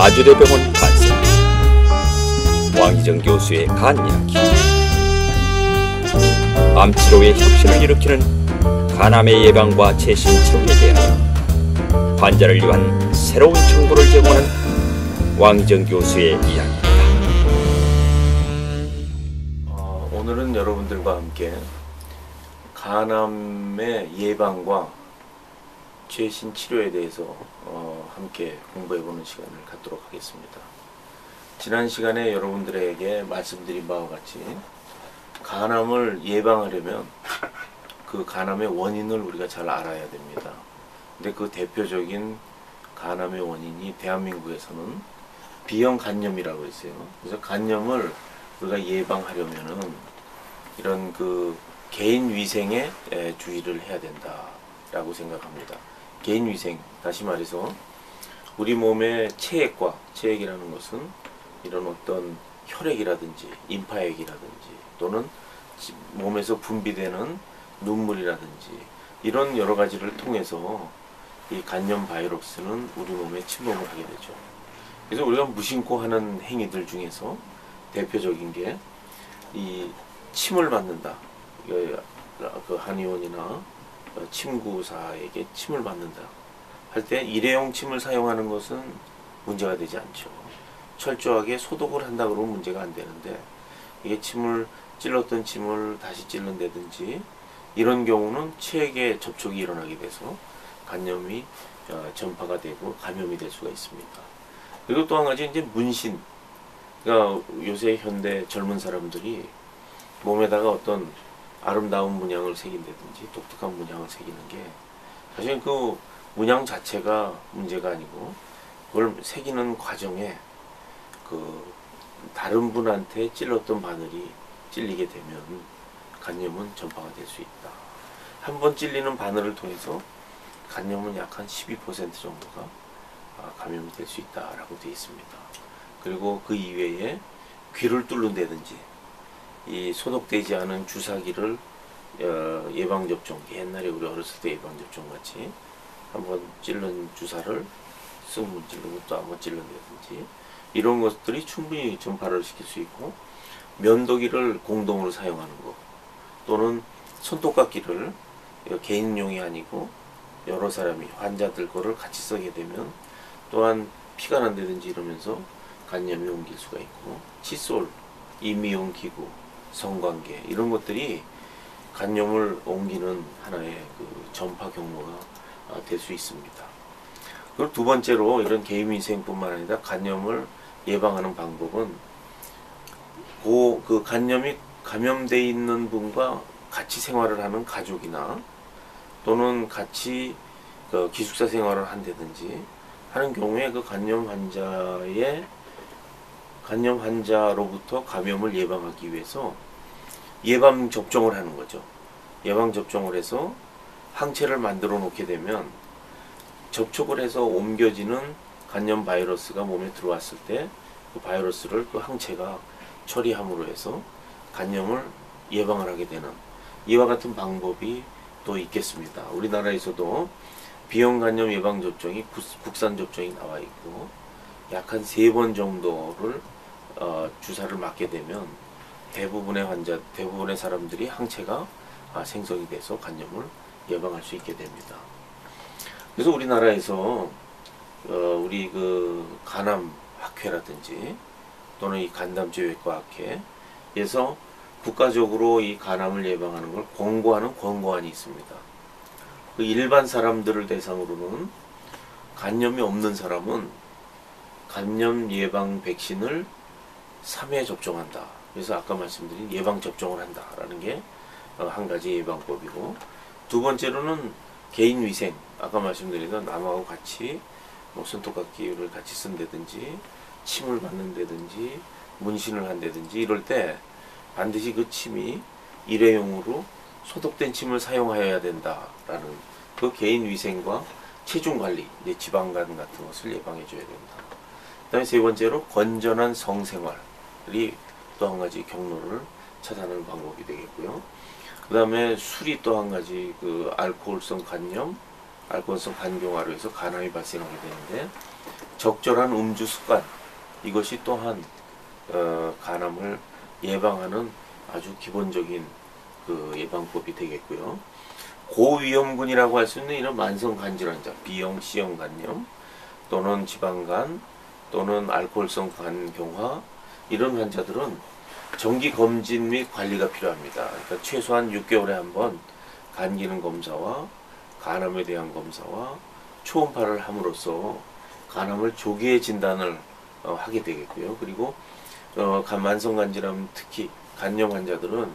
아주대병원 간세 왕희정 교수의 간 이야기. 암치료의 혁신을 일으키는 간암의 예방과 최신 치료에 대하여 환자를 위한 새로운 정보를 제공하는 왕희정 교수의 이야기입니다. 오늘은 여러분들과 함께 간암의 예방과 최신 치료에 대해서 함께 공부해보는 시간을 갖도록 하겠습니다. 지난 시간에 여러분들에게 말씀드린 바와 같이 간암을 예방하려면 그 간암의 원인을 우리가 잘 알아야 됩니다. 근데 그 대표적인 간암의 원인이 대한민국에서는 B형 간염이라고 있어요. 그래서 간염을 우리가 예방하려면은 이런 그 개인 위생에 주의를 해야 된다라고 생각합니다. 개인 위생, 다시 말해서 우리 몸의 체액과, 체액이라는 것은 이런 어떤 혈액이라든지 임파액이라든지 또는 몸에서 분비되는 눈물이라든지 이런 여러 가지를 통해서 이 간염 바이러스는 우리 몸에 침범을 하게 되죠. 그래서 우리가 무심코 하는 행위들 중에서 대표적인 게 이 침을 맞는다. 그 한의원이나 침구사에게 침을 맞는다 할 때 일회용 침을 사용하는 것은 문제가 되지 않죠. 철저하게 소독을 한다 그러면 문제가 안 되는데 이게 찔렀던 침을 다시 찔른다든지 이런 경우는 체액에 접촉이 일어나게 돼서 간염이 전파가 되고 감염이 될 수가 있습니다. 그리고 또 한 가지 이제 문신. 그러니까 요새 현대 젊은 사람들이 몸에다가 어떤 아름다운 문양을 새긴다든지 독특한 문양을 새기는 게 사실 그 문양 자체가 문제가 아니고 그걸 새기는 과정에 그 다른 분한테 찔렀던 바늘이 찔리게 되면 간염은 전파가 될 수 있다. 한 번 찔리는 바늘을 통해서 간염은 약 한 12% 정도가 감염이 될 수 있다라고 되어 있습니다. 그리고 그 이외에 귀를 뚫는다든지 이 소독되지 않은 주사기를 예방접종, 옛날에 우리 어렸을 때 예방접종 같이 한번 찔른 주사를 쓱 찔르고 또 한번 찔른다든지 이런 것들이 충분히 전파를 시킬 수 있고, 면도기를 공동으로 사용하는 것 또는 손톱깎이를 개인용이 아니고 여러 사람이 환자들 거를 같이 쓰게 되면 또한 피가 난다든지 이러면서 간염이 옮길 수가 있고, 칫솔, 임의용 기구, 성관계 이런 것들이 간염을 옮기는 하나의 그 전파 경로가 될 수 있습니다. 그리고 두 번째로 이런 개인위생뿐만 아니라 간염을 예방하는 방법은 그 간염이 감염되어 있는 분과 같이 생활을 하는 가족이나 또는 같이 그 기숙사 생활을 한다든지 하는 경우에 그 간염 환자로부터 감염을 예방하기 위해서 예방접종을 하는 거죠. 예방접종을 해서 항체를 만들어 놓게 되면 접촉을 해서 옮겨지는 간염 바이러스가 몸에 들어왔을 때 그 바이러스를 그 항체가 처리함으로 해서 간염을 예방을 하게 되는 이와 같은 방법이 또 있겠습니다. 우리나라에서도 B형 간염 예방접종이 국산 접종이 나와 있고 약 한 3번 정도를 주사를 맞게 되면 대부분의 사람들이 항체가 생성이 돼서 간염을 예방할 수 있게 됩니다. 그래서 우리나라에서 우리 그 간암학회라든지 또는 이 간담제외과 학회에서 국가적으로 이 간암을 예방하는 걸 권고하는 권고안이 있습니다. 그 일반 사람들을 대상으로는 간염이 없는 사람은 간염 예방 백신을 3회 접종한다. 그래서 아까 말씀드린 예방접종을 한다라는 게 한 가지 예방법이고, 두 번째로는 개인위생, 아까 말씀드린 남하고 같이 뭐 손톱깎이를 같이 쓴다든지 침을 맞는다든지 문신을 한다든지 이럴 때 반드시 그 침이 일회용으로 소독된 침을 사용하여야 된다라는 그 개인위생과 체중관리, 지방간 같은 것을 예방해 줘야 된다. 그 다음에 세 번째로 건전한 성생활이 또 한 가지 경로를 찾아내는 방법이 되겠고요. 그 다음에 술이 또 한 가지 그 알코올성 간염, 알코올성 간경화로 해서 간암이 발생하게 되는데 적절한 음주 습관, 이것이 또한 간암을 예방하는 아주 기본적인 그 예방법이 되겠고요. 고위험군이라고 할 수 있는 이런 만성 간질환자, B형, C형 간염 또는 지방간 또는 알코올성 간경화, 이런 환자들은 정기 검진 및 관리가 필요합니다. 그러니까 최소한 6개월에 한 번 간 기능 검사와 간암에 대한 검사와 초음파를 함으로써 간암을 조기에 진단을 하게 되겠고요. 그리고 만성 간질환, 특히 간염 환자들은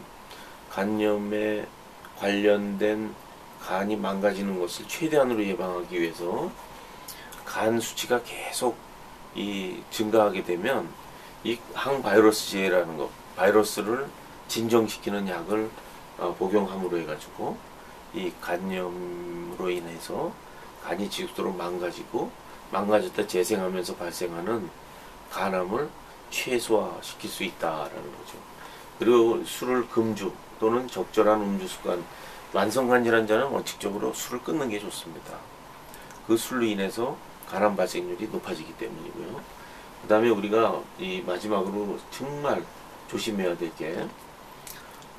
간염에 관련된 간이 망가지는 것을 최대한으로 예방하기 위해서 간 수치가 계속 증가하게 되면 이 항바이러스제라는 것, 바이러스를 진정시키는 약을 복용함으로 해가지고 이 간염으로 인해서 간이 지속적으로 망가졌다 재생하면서 발생하는 간암을 최소화시킬 수 있다라는 거죠. 그리고 술을 금주 또는 적절한 음주 습관, 만성간 질환자는 원칙적으로 술을 끊는 게 좋습니다. 그 술로 인해서 간암 발생률이 높아지기 때문이고요. 그 다음에 우리가 이 마지막으로 정말 조심해야 될 게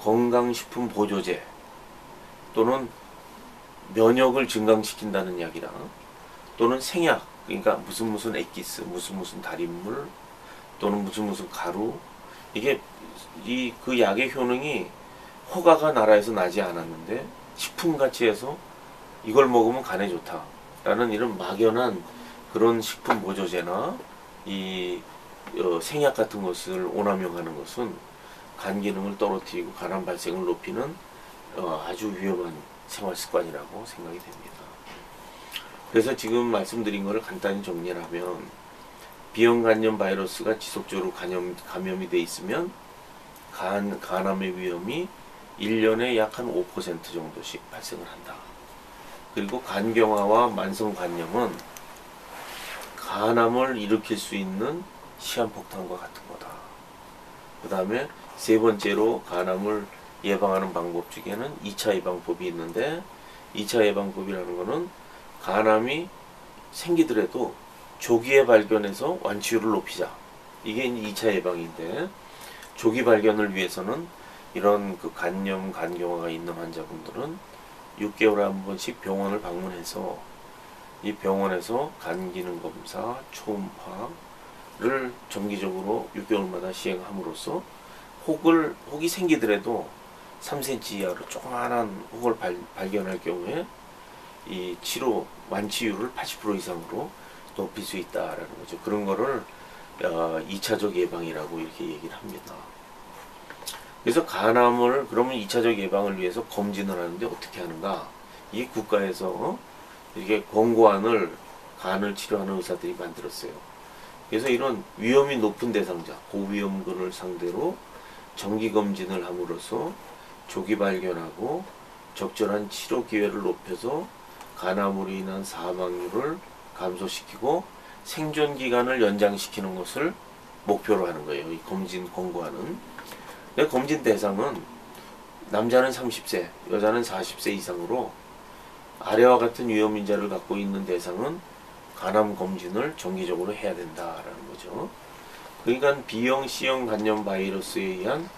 건강식품 보조제 또는 면역을 증강시킨다는 약이랑 또는 생약, 그러니까 무슨 액기스, 무슨 달인물 또는 무슨 가루, 이게 그 약의 효능이 허가가 나라에서 나지 않았는데 식품같이 해서 이걸 먹으면 간에 좋다라는 이런 막연한 그런 식품 보조제나 생약 같은 것을 오남용하는 것은 간 기능을 떨어뜨리고 간암 발생을 높이는 아주 위험한 생활 습관이라고 생각이 됩니다. 그래서 지금 말씀드린 것을 간단히 정리를 하면 B형 간염 바이러스가 지속적으로 감염이 돼 있으면 간암의 위험이 1년에 약 한 5% 정도씩 발생을 한다. 그리고 간경화와 만성 간염은 간암을 일으킬 수 있는 시한폭탄과 같은 거다. 그 다음에 세 번째로 간암을 예방하는 방법 중에는 2차 예방법이 있는데 2차 예방법이라는 거는 간암이 생기더라도 조기에 발견해서 완치율을 높이자. 이게 2차 예방인데 조기 발견을 위해서는 이런 그 간염, 간경화가 있는 환자분들은 6개월에 한 번씩 병원을 방문해서 이 병원에서 간 기능 검사, 초음파를 정기적으로 6개월마다 시행함으로써 혹이 생기더라도 3cm 이하로 조그마한 혹을 발견할 경우에 이 치료 완치율을 80% 이상으로 높일 수 있다라는 거죠. 그런 거를 2차적 예방이라고 이렇게 얘기를 합니다. 그래서 간암을 그러면 2차적 예방을 위해서 검진을 하는데 어떻게 하는가? 이 국가에서 이렇게 권고안을 간을 치료하는 의사들이 만들었어요. 그래서 이런 위험이 높은 대상자, 고위험군을 상대로 정기검진을 함으로써 조기 발견하고 적절한 치료 기회를 높여서 간암으로 인한 사망률을 감소시키고 생존 기간을 연장시키는 것을 목표로 하는 거예요. 이 검진 권고안은. 검진 대상은 남자는 30세, 여자는 40세 이상으로 아래와 같은 위험 인자를 갖고 있는 대상은 간암 검진을 정기적으로 해야 된다라는 거죠. 그러니까 B형, C형 간염 바이러스에 의한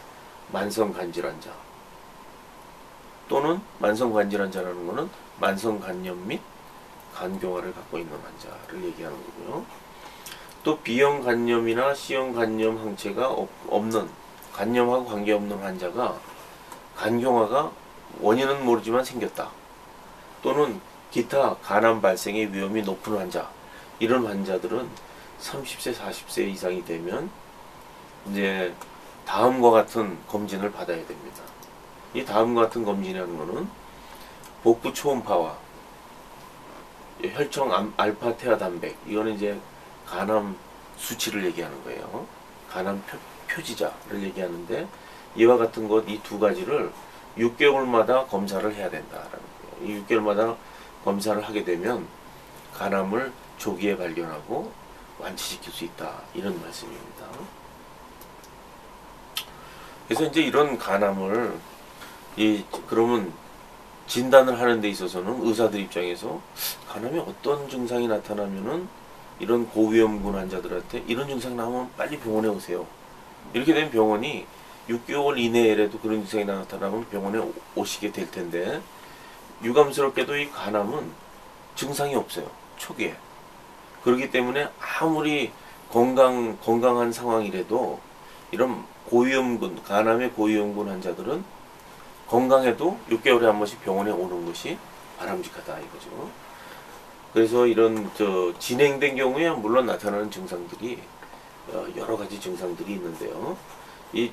만성 간질환자 또는 만성 간질환자라는 것은 만성 간염 및 간경화를 갖고 있는 환자를 얘기하는 거고요. 또 B형 간염이나 C형 간염 항체가 없는, 간염하고 관계없는 환자가 간경화가 원인은 모르지만 생겼다. 또는 기타 간암 발생의 위험이 높은 환자, 이런 환자들은 30세, 40세 이상이 되면 이제 다음과 같은 검진을 받아야 됩니다. 이 다음과 같은 검진이라는 것은 복부 초음파와 혈청 알파 태아 단백, 이거는 이제 간암 수치를 얘기하는 거예요. 간암 표지자를 얘기하는데 이와 같은 것, 이 두 가지를 6개월마다 검사를 해야 된다라는 거예요. 이 6개월마다 검사를 하게 되면 간암을 조기에 발견하고 완치시킬 수 있다, 이런 말씀입니다. 그래서 이제 이런 간암을 그러면 진단을 하는 데 있어서는 의사들 입장에서 간암이 어떤 증상이 나타나면은 이런 고위험군 환자들한테 이런 증상 나오면 빨리 병원에 오세요. 이렇게 되면 병원이 6개월 이내에라도 그런 증상이 나타나면 병원에 오시게 될 텐데, 유감스럽게도 이 간암은 증상이 없어요, 초기에. 그렇기 때문에 아무리 건강한 상황이라도 이런 고위험군, 간암의 고위험군 환자들은 건강해도 6개월에 한 번씩 병원에 오는 것이 바람직하다 이거죠. 그래서 이런 진행된 경우에 물론 나타나는 증상들이 여러 가지 증상들이 있는데요. 이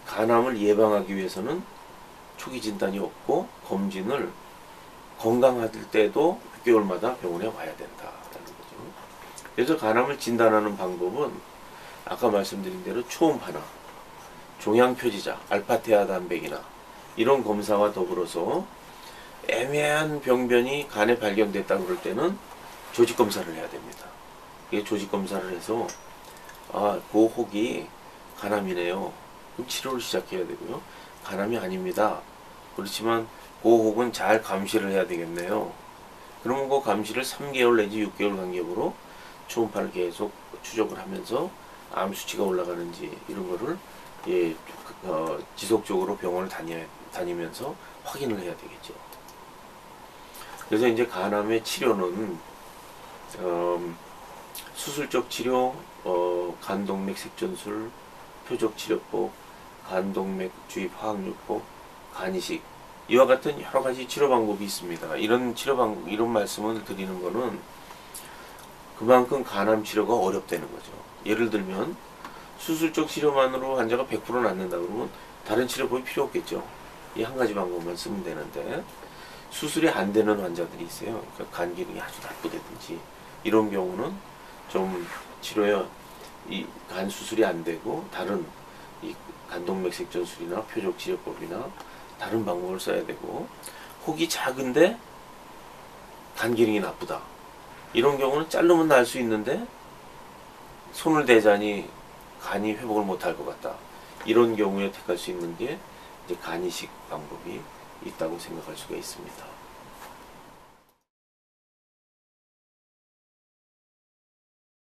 간암을 예방하기 위해서는 초기 진단이 없고 검진을 건강할 때도 6개월마다 병원에 와야 된다라는 거죠. 그래서 간암을 진단하는 방법은 아까 말씀드린 대로 초음파나 종양표지자, 알파테아 단백이나 이런 검사와 더불어서 애매한 병변이 간에 발견됐다 그럴 때는 조직 검사를 해야 됩니다. 이게 조직 검사를 해서 그 혹이 간암이네요. 그럼 치료를 시작해야 되고요. 간암이 아닙니다. 그렇지만 그 혹은 잘 감시를 해야 되겠네요. 그러면 그 감시를 3개월 내지 6개월 간격으로 초음파를 계속 추적을 하면서 암 수치가 올라가는지 이런 거를 지속적으로 병원을 다니면서 확인을 해야 되겠죠. 그래서 이제 간암의 치료는 수술적 치료, 간동맥 색전술, 표적치료법, 간동맥 주입 화학요법, 간이식, 이와 같은 여러 가지 치료 방법이 있습니다. 이런 치료 방법, 이런 말씀을 드리는 거는 그만큼 간암 치료가 어렵다는 거죠. 예를 들면 수술적 치료만으로 환자가 100% 낫는다 그러면 다른 치료법이 필요 없겠죠. 이 한 가지 방법만 쓰면 되는데, 수술이 안 되는 환자들이 있어요. 그러니까 간 기능이 아주 나쁘다든지 이런 경우는 좀 치료에 이 간 수술이 안 되고 다른 이 간동맥 색전술이나 표적치료법이나 다른 방법을 써야 되고, 혹이 작은데 간 기능이 나쁘다 이런 경우는 자르면 날 수 있는데 손을 대자니 간이 회복을 못할 것 같다, 이런 경우에 택할 수 있는 게 이제 간이식 방법이 있다고 생각할 수가 있습니다.